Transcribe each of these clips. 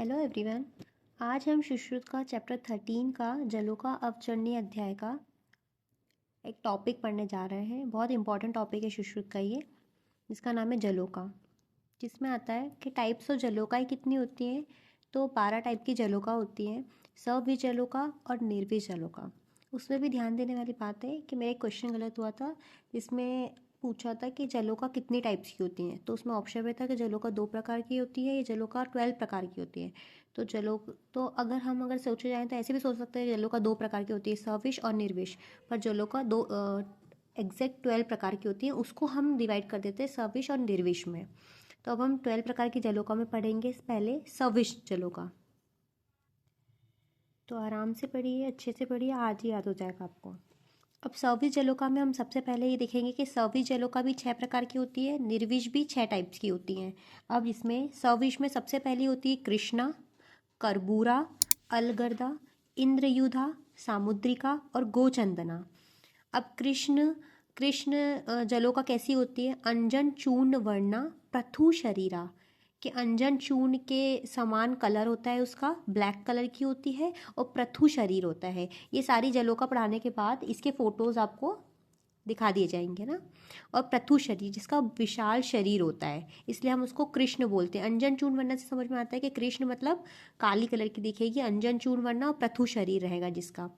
Hello everyone. आज हम सुश्रुत का चैप्टर 13 का जलोका अवचरणीय अध्याय का एक टॉपिक पढ़ने जा रहे हैं। बहुत इंपॉर्टेंट टॉपिक है सुश्रुत का ये, जिसका नाम है जलोका। जिसमें आता है कि टाइप्स ऑफ जलोकाएँ कितनी होती हैं। तो 12 टाइप की जलोका होती हैं, सविज जलोका और निर्विज जलोका। उसमें भी ध्यान देने वाली बात है कि मेरा एक क्वेश्चन गलत हुआ था, जिसमें पूछा था कि जलोका कितनी टाइप्स की होती हैं। तो उसमें ऑप्शन में था कि जलोका 2 प्रकार की होती है, ये जलोका 12 प्रकार की होती है। तो अगर सोचा जाए तो ऐसे भी सोच सकते हैं जलोका 2 प्रकार की होती है, सविश और निर्विश। पर जलोका दो एग्जैक्ट 12 प्रकार की होती है, उसको हम डिवाइड कर देते हैं सविश और निर्विश में। तो अब हम 12 प्रकार की जलोका में पढ़ेंगे। पहले सविश जलोका। तो आराम से पढ़िए, अच्छे से पढ़िए, आज ही याद हो जाएगा आपको। अब सविज जलोका में हम सबसे पहले ये देखेंगे कि सविज जलोका भी 6 प्रकार की होती है, निर्विश भी 6 टाइप्स की होती हैं। अब इसमें सविश में सबसे पहली होती है कृष्णा, कर्बूरा, अलगर्दा, इंद्रयुधा, सामुद्रिका और गोचंदना। अब कृष्ण कृष्ण जलोका कैसी होती है? अंजन चूर्ण वर्णा प्रथु शरीरा, कि अंजन चूर्ण के समान कलर होता है, उसका ब्लैक कलर की होती है और प्रथु शरीर होता है। ये सारी जलोका पढ़ाने के बाद इसके फोटोज आपको दिखा दिए जाएंगे ना। और प्रथु शरीर, जिसका विशाल शरीर होता है, इसलिए हम उसको कृष्ण बोलते हैं। अंजन चूर्ण वर्णा से समझ में आता है कि कृष्ण मतलब काली कलर की दिखेगी, अंजन चूर्ण वर्णा और प्रथु शरीर रहेगा जिसका।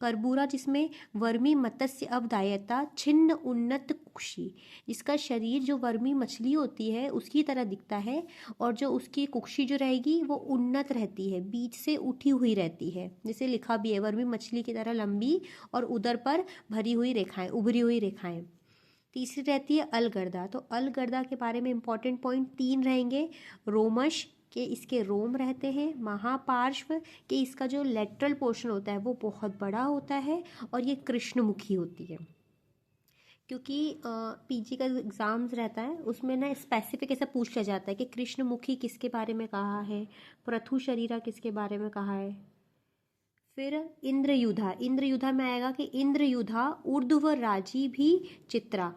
कर्बूरा, जिसमें वर्मी मत्स्य अवदायता छिन्न उन्नत कुक्षी, जिसका शरीर जो वर्मी मछली होती है उसकी तरह दिखता है, और जो उसकी कुक्षी जो रहेगी वो उन्नत रहती है, बीच से उठी हुई रहती है, जैसे लिखा भी है वर्मी मछली की तरह लंबी और उदर पर भरी हुई रेखाएं, उभरी हुई रेखाएं। तीसरी रहती है अलगर्दा। तो अलगर्दा के बारे में इंपॉर्टेंट पॉइंट 3 रहेंगे। रोमश, के इसके रोम रहते हैं। महापार्श्व, के इसका जो लेटरल पोर्शन होता है वो बहुत बड़ा होता है, और ये कृष्णमुखी होती है। क्योंकि पीजी का एग्ज़ाम्स रहता है उसमें ना स्पेसिफिक ऐसा पूछ लिया जाता है कि कृष्णमुखी किसके बारे में कहा है, प्रथु शरीरा किसके बारे में कहा है। फिर इंद्रयुधा, इंद्रयुधा में आएगा कि इंद्रयुधा ऊर्ध्व राजी भी चित्रा,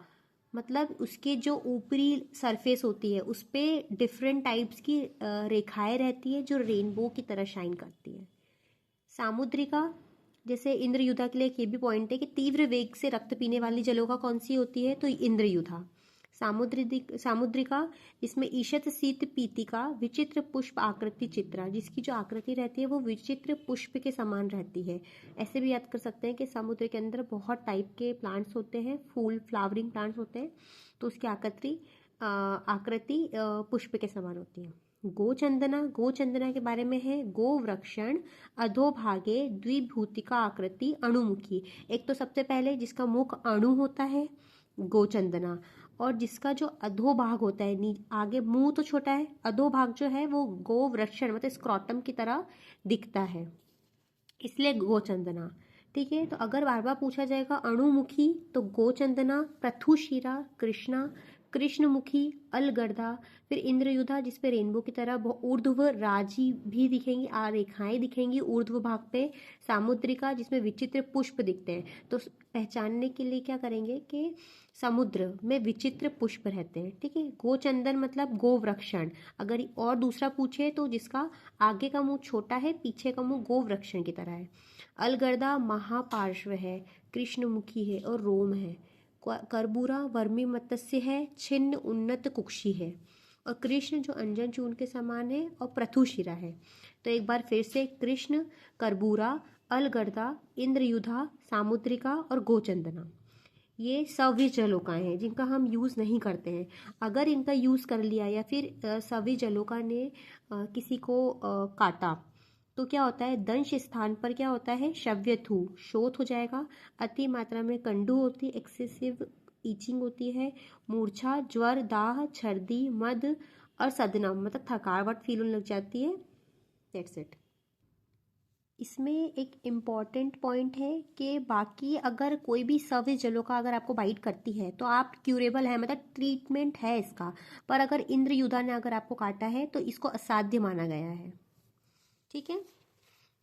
मतलब उसके जो ऊपरी सरफेस होती है उस पर डिफरेंट टाइप्स की रेखाएं रहती है जो रेनबो की तरह शाइन करती है। सामुद्रिका, जैसे इंद्रयुधा के लिए एक ये भी पॉइंट है कि तीव्र वेग से रक्त पीने वाली जलोका कौन सी होती है, तो इंद्रयुधा। सामुद्रिका, इसमें ईशत शीत पीतिका विचित्र पुष्प आकृति चित्रा, जिसकी जो आकृति रहती है वो विचित्र पुष्प के समान रहती है। ऐसे भी याद कर सकते हैं कि समुद्र के अंदर बहुत टाइप के प्लांट्स होते हैं, फूल फ्लावरिंग प्लांट्स होते हैं, तो उसकी आकृति पुष्प के समान होती है। गोचंदना, गोचंदना के बारे में है गोवृक्षण अधोभागे द्विभूतिका आकृति अणुमुखी। एक तो सबसे पहले जिसका मुख अणु होता है गोचंदना, और जिसका जो अधोभाग होता है, आगे मुंह तो छोटा है, अधोभाग जो है वो गोवृक्षण मतलब स्क्रॉटम की तरह दिखता है, इसलिए गोचंदना। ठीक है, तो अगर बार बार पूछा जाएगा अणुमुखी तो गोचंदना, प्रथुशिरा कृष्णा, कृष्णमुखी, अलगर्दा, फिर इंद्रयुधा जिसपे रेनबो की तरह ऊर्ध्व राजी भी दिखेंगी, रेखाएं दिखेंगी ऊर्ध्व भाग पे, सामुद्रिका जिसमें विचित्र पुष्प दिखते हैं। तो पहचानने के लिए क्या करेंगे कि समुद्र में विचित्र पुष्प रहते हैं। ठीक है, गोचंदन मतलब गोवृक्षण। अगर और दूसरा पूछे तो जिसका आगे का मुंह छोटा है, पीछे का मुंह गोवृक्षण की तरह है। अलगर्दा महापार्श्व है, कृष्णमुखी है और रोम है। कर्बूरा वर्मी मत्स्य है, छिन्न उन्नत कुक्षी है, और कृष्ण जो अंजन चूर्ण के समान है और प्रथुशिरा है। तो एक बार फिर से कृष्ण, कर्बूरा, अलगर्दा, इंद्रयुधा, सामुद्रिका और गोचंदना, ये सविज जलोकाएं हैं जिनका हम यूज़ नहीं करते हैं। अगर इनका यूज़ कर लिया या फिर सविज जलोका ने किसी को काटा तो क्या होता है, दंश स्थान पर क्या होता है, शव्यथु शोथ हो जाएगा, अति मात्रा में कंडू होती है, एक्सेसिव ईचिंग होती है, मूर्छा, ज्वर, दाह, छर्दी, मद और सदना मतलब थकावट फील होने लग जाती है। That's it. इसमें एक इम्पॉर्टेंट पॉइंट है कि बाकी अगर कोई भी सविज जलोका अगर आपको बाइट करती है तो आप क्यूरेबल है, मतलब ट्रीटमेंट है इसका। पर अगर इंद्रयुधा ने अगर आपको काटा है तो इसको असाध्य माना गया है। ठीक है,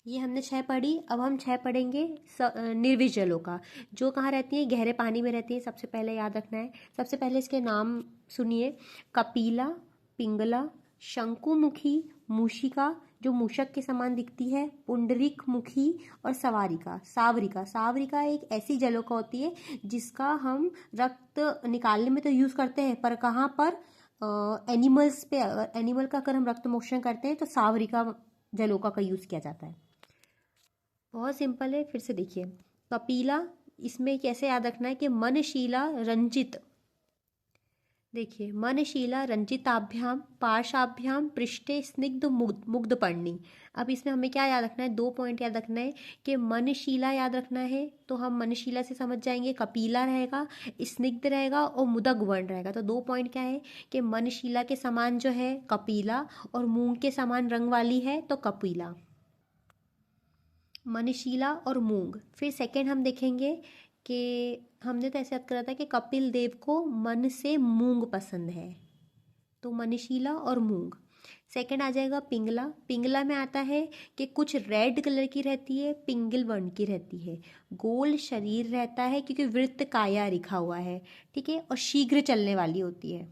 ये हमने 6 पढ़ी। अब हम 6 पढ़ेंगे निर्विज जलोका, जो कहाँ रहती है, गहरे पानी में रहती है। सबसे पहले याद रखना है, सबसे पहले इसके नाम सुनिए, कपिला, पिंगला, शंकुमुखी, मूषिका जो मूषक के समान दिखती है, पुंडरीक मुखी और सवारिका। सावरिका, सावरिका एक ऐसी जलोका होती है जिसका हम रक्त निकालने में तो यूज़ करते हैं, पर कहाँ पर, एनिमल्स पे, एनिमल का अगर हम रक्त मोक्षण करते हैं तो सावरिका जलोका का यूज़ किया जाता है। बहुत सिंपल है, फिर से देखिए। कपिला, इसमें कैसे याद रखना है कि मनशीला रंजित, देखिए मनशीला रंजिताभ्याम पार्शाभ्याम पृष्ठे स्निग्ध मुग्धपर्णी। अब इसमें हमें क्या याद रखना है, 2 पॉइंट याद रखना है कि मनशीला याद रखना है, तो हम मनशीला से समझ जाएंगे कपिला रहेगा, स्निग्ध रहेगा और मुदग वर्ण रहेगा। तो 2 पॉइंट क्या है कि मनशीला के समान जो है कपिला और मूंग के समान रंग वाली है तो कपिला, मनशीला और मूंग। फिर सेकंड हम देखेंगे कि हमने तो ऐसे याद करा था कि कपिल देव को मन से मूंग पसंद है, तो मनशीला और मूंग। सेकंड आ जाएगा पिंगला। पिंगला में आता है कि कुछ रेड कलर की रहती है, पिंगल वर्ण की रहती है, गोल शरीर रहता है क्योंकि वृत्त काया लिखा हुआ है, ठीक है, और शीघ्र चलने वाली होती है।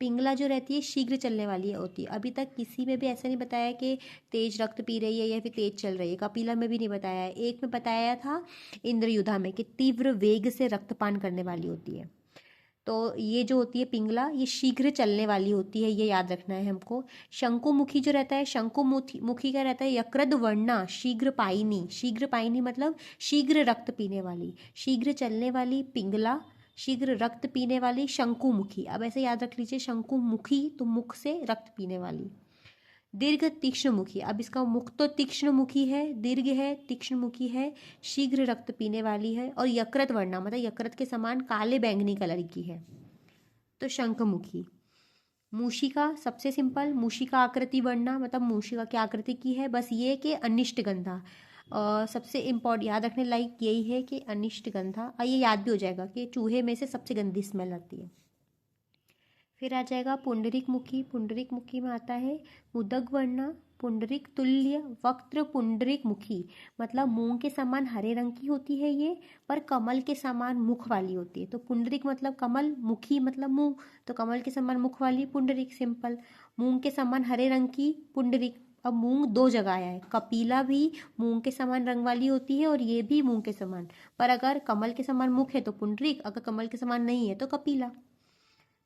पिंगला जो रहती है शीघ्र चलने वाली होती है। अभी तक किसी में भी ऐसा नहीं बताया कि तेज रक्त पी रही है या फिर तेज चल रही है, कपिला में भी नहीं बताया है। एक में बताया था इंद्रयुधा में कि तीव्र वेग से रक्तपान करने वाली होती है। तो ये जो होती है पिंगला, ये शीघ्र चलने वाली होती है, ये याद रखना है हमको। शंकुमुखी जो रहता है, शंकुमुखी का रहता है यकृत वर्णा शीघ्र पाइनी। शीघ्र पाइनी मतलब शीघ्र रक्त पीने वाली, शीघ्र चलने वाली पिंगला, शीघ्र रक्त पीने वाली शंकुमुखी। अब ऐसे याद रख लीजिए, शंकुमुखी तो मुख से रक्त पीने वाली। दीर्घ तीक्ष्ण मुखी, अब इसका मुख तो तीक्ष्ण मुखी है, दीर्घ है, तीक्ष्ण मुखी है, शीघ्र रक्त पीने वाली है, और यकृत वर्णा मतलब यकृत के समान काले बैंगनी कलर की है, तो शंखमुखी। मूषिका सबसे सिंपल, मूषिका आकृति वर्णा मतलब मूषिका की आकृति की है, बस ये कि अनिष्ट गंधा। सबसे इम्पोर्टेंट याद रखने लायक यही है कि अनिष्ट गंधा, और ये याद भी हो जाएगा कि चूहे में से सबसे गंदी स्मेल आती है। फिर आ जाएगा पुंडरीक मुखी। पुंडरीक मुखी में आता है मुदग वर्णा, पुंडरीक तुल्य वक्त्र पुंडरीक मुखी मतलब मूंग के समान हरे रंग की होती है ये, पर कमल के समान मुख वाली होती है। तो पुंडरीक मतलब कमल, मुखी मतलब मुंह, तो कमल के समान मुख वाली पुंडरीक सिंपल। मूंग के समान हरे रंग की पुंडरीक। अब मूंग 2 जगह आया है, कपिला भी मूंग के समान रंग वाली होती है और ये भी मूंग के समान, पर अगर कमल के समान मुख है तो पुंडरीक, अगर कमल के समान नहीं है तो कपिला।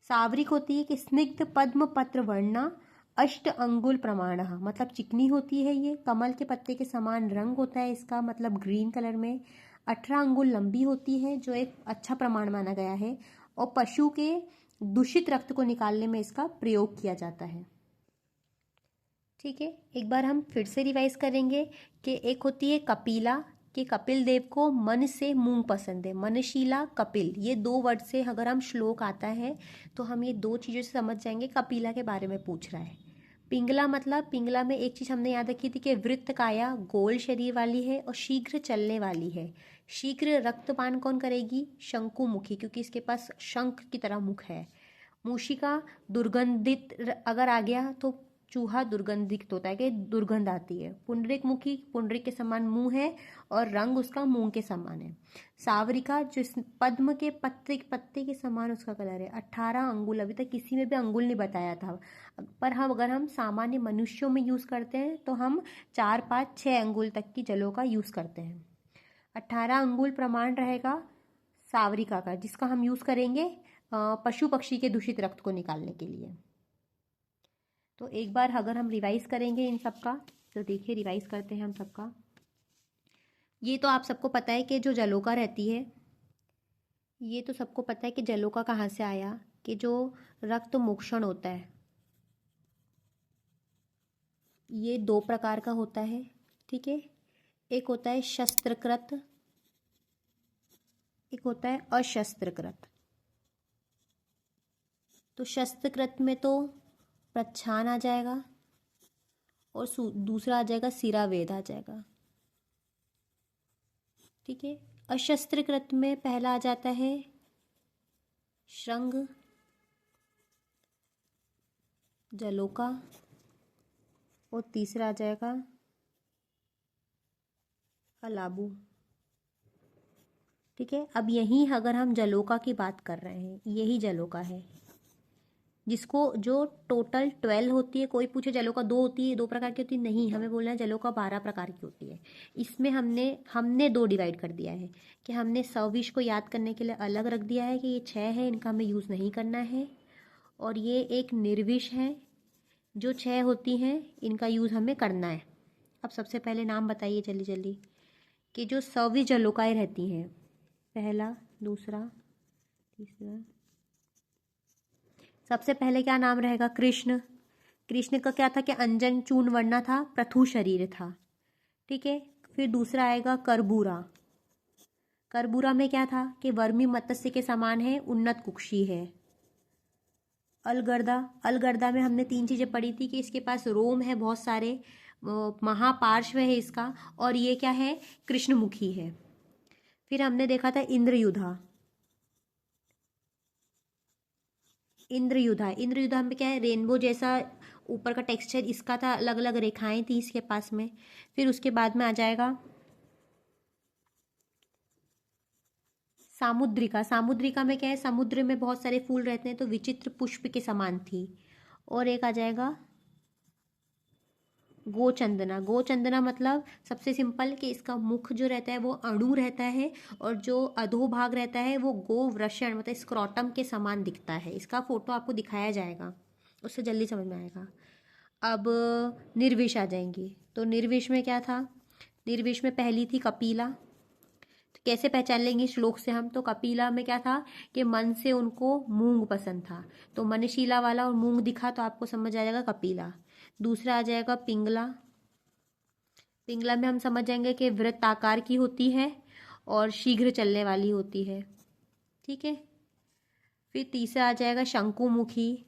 सावरिक होती है कि स्निग्ध पद्म पत्र वर्णा अष्ट अंगुल प्रमाण मतलब चिकनी होती है, ये कमल के पत्ते के समान रंग होता है इसका मतलब ग्रीन कलर में। 18 अंगुल लंबी होती है जो एक अच्छा प्रमाण माना गया है, और पशु के दूषित रक्त को निकालने में इसका प्रयोग किया जाता है। ठीक है, एक बार हम फिर से रिवाइज करेंगे कि एक होती है कपिला, कि कपिल देव को मन से मूंग पसंद है, मनशीला कपिल, ये 2 वर्ड से अगर हम श्लोक आता है तो हम ये 2 चीज़ों से समझ जाएंगे कपिला के बारे में पूछ रहा है। पिंगला मतलब, पिंगला में एक चीज़ हमने याद रखी थी कि वृत्त काया गोल शरीर वाली है और शीघ्र चलने वाली है। शीघ्र रक्तपान कौन करेगी, शंकुमुखी, क्योंकि इसके पास शंख की तरह मुख है। मूषिका दुर्गंधित अगर आ गया तो चूहा दुर्गंधित होता है कि दुर्गंध आती है। पुंडरीक मुखी, पुंडरीक के समान मुंह है और रंग उसका मूंग के समान है। सावरिका जो पद्म के पत्ते के समान उसका कलर है। 18 अंगुल, अभी तक किसी में भी अंगुल नहीं बताया था, पर हम अगर हम सामान्य मनुष्यों में यूज़ करते हैं तो हम 4, 5, 6 अंगुल तक की जलों का यूज़ करते हैं। 18 अंगुल प्रमाण रहेगा सावरिका का, जिसका हम यूज़ करेंगे पशु पक्षी के दूषित रक्त को निकालने के लिए। तो एक बार अगर हम रिवाइज करेंगे इन सब का, तो देखिए रिवाइज करते हैं हम सबका। ये तो आप सबको पता है कि जो जलोका रहती है, ये तो सबको पता है कि जलोका कहाँ से आया, कि जो रक्त मोक्षण होता है ये 2 प्रकार का होता है, ठीक है। एक होता है शस्त्रकृत, एक होता है अशस्त्रकृत। तो शस्त्रकृत में तो प्रच्छान आ जाएगा और दूसरा आ जाएगा सिरावेद आ जाएगा, ठीक है। अशस्त्रकृत में पहला आ जाता है श्रृंग जलोका और तीसरा आ जाएगा अलाबू, ठीक है। अब यहीं अगर हम जलोका की बात कर रहे हैं, यही जलोका है, जिसको जो टोटल 12 होती है, कोई पूछे जलोका 2 होती है, 2 प्रकार की होती है, नहीं, हमें बोलना है जलोका 12 प्रकार की होती है। इसमें हमने हमने 2 डिवाइड कर दिया है कि हमने सविश को याद करने के लिए अलग रख दिया है कि ये 6 है, इनका हमें यूज़ नहीं करना है, और ये एक निर्विश है जो 6 होती हैं, इनका यूज़ हमें करना है। अब सबसे पहले नाम बताइए जल्दी जल्दी कि जो सविश जलोकाएँ रहती हैं, पहला, दूसरा, तीसरा। सबसे पहले क्या नाम रहेगा? कृष्ण। कृष्ण का क्या था कि अंजन चूर्ण वर्णा था, पृथु शरीर था, ठीक है। फिर दूसरा आएगा करबूरा। करबूरा में क्या था कि वर्मी मत्स्य के समान है, उन्नत कुक्षी है। अलगर्दा। अलगर्दा में हमने 3 चीज़ें पढ़ी थी कि इसके पास रोम है बहुत सारे, महापार्श्व है इसका, और ये क्या है? कृष्णमुखी है। फिर हमने देखा था इंद्रयुधा। इंद्रयुधा, इंद्रयुधा में क्या है? रेनबो जैसा ऊपर का टेक्सचर इसका था, अलग अलग रेखाएं थी इसके पास में। फिर उसके बाद में आ जाएगा सामुद्रिका। सामुद्रिका में क्या है? समुद्र में बहुत सारे फूल रहते हैं, तो विचित्र पुष्प के समान थी। और एक आ जाएगा गोचंदना। गोचंदना मतलब सबसे सिंपल कि इसका मुख जो रहता है वो अणु रहता है, और जो अधोभाग रहता है वो गोवृषण मतलब स्क्रोटम के समान दिखता है। इसका फोटो आपको दिखाया जाएगा, उससे जल्दी समझ में आएगा। अब निर्विश आ जाएंगी, तो निर्विश में क्या था? निर्विश में पहली थी कपिला। तो कैसे पहचान लेंगे श्लोक से हम? तो कपिला में क्या था कि मन से उनको मूंग पसंद था, तो मनशीला वाला और मूंग दिखा तो आपको समझ आ जाएगा कपिला। दूसरा आ जाएगा पिंगला। पिंगला में हम समझ जाएंगे कि वृत्त आकार की होती है और शीघ्र चलने वाली होती है, ठीक है। फिर तीसरा आ जाएगा शंकुमुखी।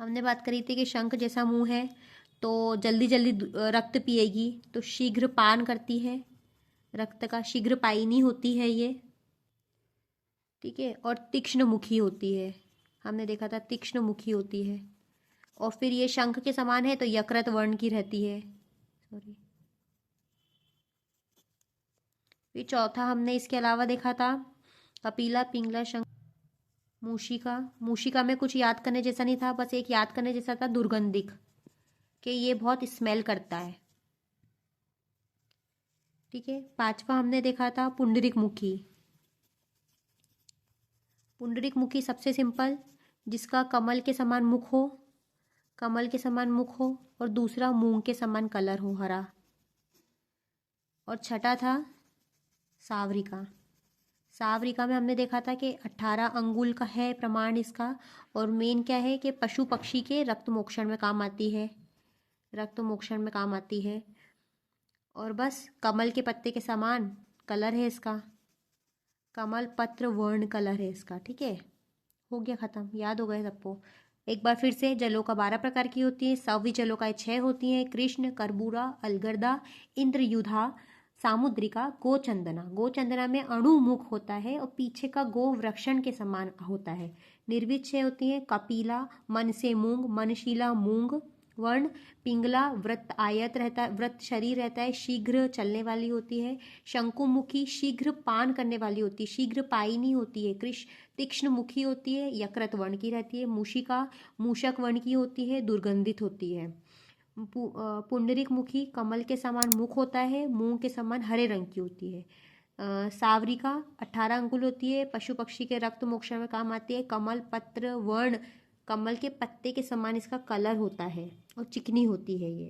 हमने बात करी थी कि शंख जैसा मुंह है, तो जल्दी जल्दी रक्त पिएगी, तो शीघ्र पान करती है, रक्त का शीघ्र पायनी होती है ये, ठीक है। और तीक्ष्ण मुखी होती है, हमने देखा था तीक्ष्ण मुखी होती है। और फिर ये शंख के समान है तो यकृत वर्ण की रहती है, सॉरी। फिर चौथा हमने इसके अलावा देखा था कपिला, पिंगला, शंख, मूषिका। मूषिका में कुछ याद करने जैसा नहीं था, बस एक याद करने जैसा था, दुर्गंधिक, कि ये बहुत स्मेल करता है, ठीक है। पांचवा हमने देखा था पुंडरीक मुखी। पुंडरीक मुखी सबसे सिंपल, जिसका कमल के समान मुख हो, कमल के समान मुख हो, और दूसरा मूंग के समान कलर हो, हरा। और छठा था सावरिका। सावरिका में हमने देखा था कि 18 अंगुल का है प्रमाण इसका, और मेन क्या है कि पशु पक्षी के रक्त मोक्षण में काम आती है, रक्त मोक्षण में काम आती है। और बस कमल के पत्ते के समान कलर है इसका, कमल पत्र वर्ण कलर है इसका, ठीक है। हो गया खत्म, याद हो गए सबको। एक बार फिर से, जलोका 12 प्रकार की होती है, सव्य जलोकाएं 6 होती हैं, कृष्ण, करबूरा, अलगर्दा, इंद्रयुधा, सामुद्रिका, गोचंदना। गोचंदना में अणुमुख होता है और पीछे का गोवृक्षण के समान होता है। निर्वित 6 होती हैं, कपिला मन से मूंग, मनशीला मूंग वर्ण, पिंगला वृत्त आयत रहता है, वृत्त शरीर रहता है, शीघ्र चलने वाली होती है। शंकुमुखी शीघ्र पान करने वाली होती है, शीघ्र पायनी होती है। कृष्ण तीक्ष्ण मुखी होती है, यकृत वर्ण की रहती है। मूषिका मूषक वर्ण की होती है, दुर्गंधित होती है। पुंडरीक मुखी कमल के समान मुख होता है, मूंग के समान हरे रंग की होती है। सावरिका 18 अंकुल होती है, पशु पक्षी के रक्त मोक्षण में काम आती है। कमल पत्र वर्ण, कमल के पत्ते के समान इसका कलर होता है और चिकनी होती है ये।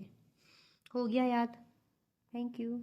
हो गया याद? Thank you.